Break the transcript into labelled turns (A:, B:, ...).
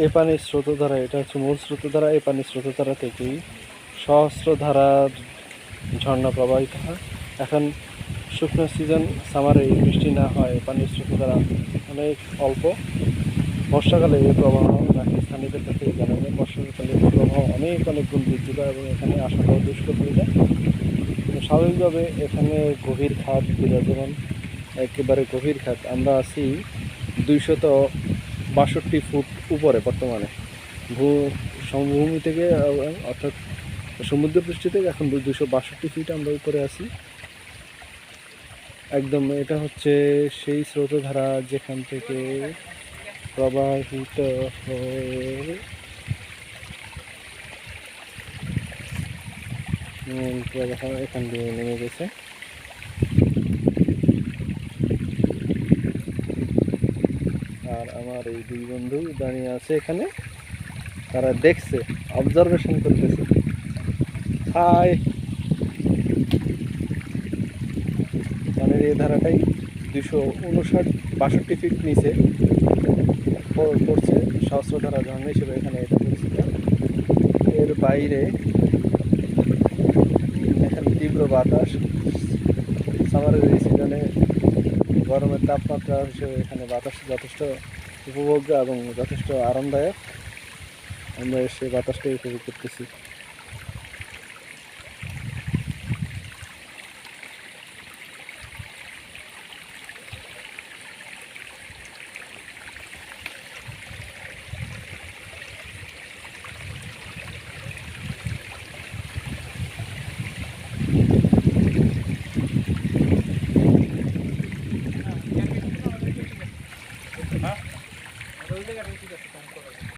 A: এই পানির স্রোতধারা, এটা হচ্ছে মূল স্রোতধারা। এই পানির স্রোতধারা থেকেই সহস্র ধারার ঝর্ণা প্রবাহিত হয়। এখন শুকনো সিজন, সামারে বৃষ্টি না হয়, পানির স্রোতধারা অনেক অল্প। বর্ষাকালে এই প্রবাহ নাকি স্থানীয়দের কাছে জানা যায়, বর্ষাকালে এই প্রবাহ অনেক গুণ বৃদ্ধি পায় এবং এখানে আসাটাও দুষ্কর হয়ে যায়। স্বাভাবিকভাবে এখানে গভীর খাত বিরাজমান, একেবারে গভীর খাত। আমরা আছি 262 ফুট উপরে বর্তমানে সমভূমি থেকে, অর্থাৎ সমুদ্রপৃষ্ঠ থেকে এখন 262 ফিট আমরা উপরে আছি একদম। এটা হচ্ছে সেই স্রোতধারা যেখান থেকে প্রবাহিত হয়ে এখান দিয়ে নেমে গেছে। আর আমার এই দুই বন্ধু দাঁড়িয়ে আছে এখানে, তারা দেখছে, অবজারভেশন করতেছে। হাই, পানির এই ধারাটাই 262 ফিট নিচে পড়ছে, সহস্রধারা ঝর্ণা হিসেবে এখানে এটা পরিচিত। এর বাইরে এখানে তীব্র বাতাস, সামারের এই সিজনে গরমের তাপমাত্রা হিসেবে এখানে বাতাস যথেষ্ট উপভোগ্য এবং যথেষ্ট আরামদায়ক। আমরা সেই বাতাসটাই উপভোগ করতেছি।